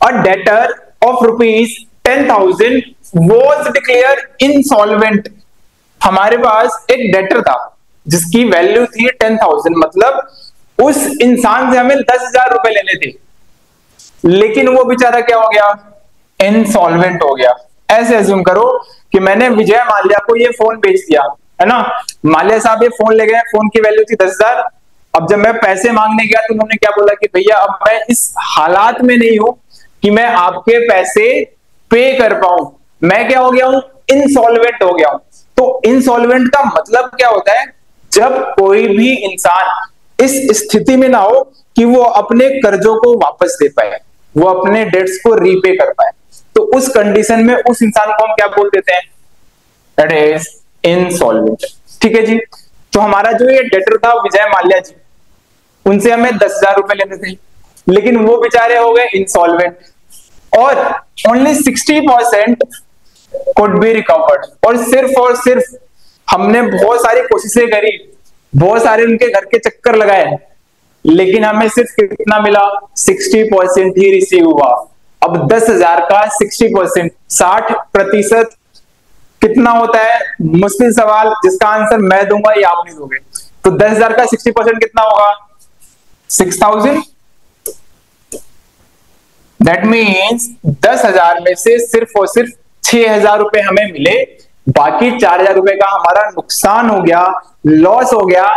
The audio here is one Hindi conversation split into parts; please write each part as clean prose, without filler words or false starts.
A debtor of ₹10,000 was declared insolvent। हमारे पास एक डेटर था जिसकी वैल्यू थी 10,000, मतलब उस इंसान से हमें 10,000 रुपए लेने थे, लेकिन वो बेचारा क्या हो गया, इंसॉल्वेंट हो गया। ऐसे अज्यूम करो कि मैंने विजय माल्या को ये फोन बेच दिया, है ना। माल्या साहब ये फोन ले गए, फोन की वैल्यू थी 10,000। अब जब मैं पैसे मांगने गया तो उन्होंने क्या बोला कि भैया अब मैं इस हालात में नहीं हूं कि मैं आपके पैसे पे कर पाऊं, मैं क्या हो गया हूं, इंसॉल्वेंट हो गया हूं। तो इंसॉल्वेंट का मतलब क्या होता है, जब कोई भी इंसान इस स्थिति में ना हो कि वो अपने कर्जों को वापस दे पाए, वो अपने डेट्स को रीपे कर पाए, तो उस कंडीशन में उस इंसान को हम क्या बोल देते हैं, दैट इज इंसॉल्वेंट। ठीक है जी। तो हमारा जो ये डेटर था विजय माल्या जी, उनसे हमें 10,000 रुपए लेने थे, लेकिन वो बेचारे हो गए इंसॉल्वेंट, और ओनली 60% कुड बी रिकवर्ड। और सिर्फ हमने बहुत सारी कोशिशें करी, बहुत सारे उनके घर के चक्कर लगाए, लेकिन हमें सिर्फ कितना मिला, 60% ही रिसीव हुआ। अब 10,000 का 60%, 60% कितना होता है, मुश्किल सवाल जिसका आंसर मैं दूंगा ये आप नहीं दोगे। तो 10,000 का 60% कितना होगा, 6,000। दैट मीन्स 10,000 में से सिर्फ और सिर्फ 6,000 रुपए हमें मिले, बाकी 4,000 रुपए का हमारा नुकसान हो गया, लॉस हो गया,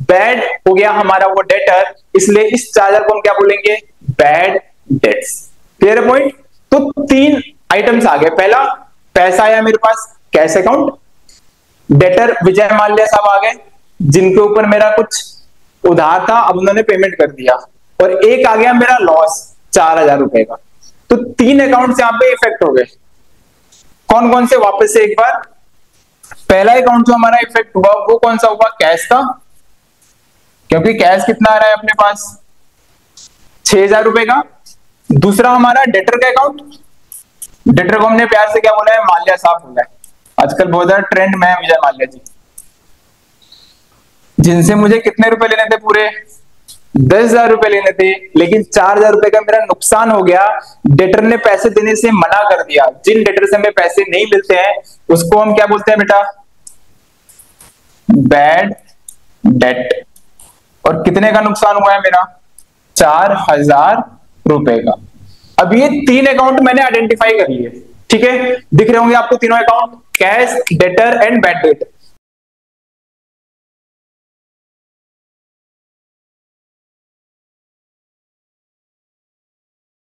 बैड हो गया हमारा वो डेटर। इसलिए इस 4,000 को हम क्या बोलेंगे, बैड डेट्स। क्लियर है पॉइंट। तो 3 आइटम्स आ गए। पहला, पैसा आया मेरे पास, cash account, debtor Vijay Mallya साहब आ गए जिनके ऊपर मेरा कुछ उधार था, अब उन्होंने पेमेंट कर दिया, और एक आ गया मेरा लॉस 4,000 रुपए का। तो 3 अकाउंट यहां पे इफेक्ट हो गए। कौन कौन से, वापस से एक बार, पहला अकाउंट जो हमारा इफेक्ट हुआ वो कौन सा हुआ, कैश का, क्योंकि कैश कितना आ रहा है अपने पास, 6,000 रुपए का। दूसरा हमारा डेटर का अकाउंट, डेटर को हमने प्यार से क्या बोला है, माल्या साहब बोला है। आजकल बहुत ज्यादा ट्रेंड में है विजय माल्या जी, जिनसे मुझे कितने रुपए लेने थे, पूरे 10,000 रुपए लेने थे, लेकिन 4,000 रुपए का मेरा नुकसान हो गया। डेटर ने पैसे देने से मना कर दिया। जिन डेटर से हमें पैसे नहीं मिलते हैं उसको हम क्या बोलते हैं बेटा, बैड डेट। और कितने का नुकसान हुआ है मेरा, 4,000 रुपए का। अब ये 3 अकाउंट मैंने आइडेंटिफाई कर लिए, ठीक है, दिख रहे होंगे आपको तीनों account, cash, debtor and bad debt.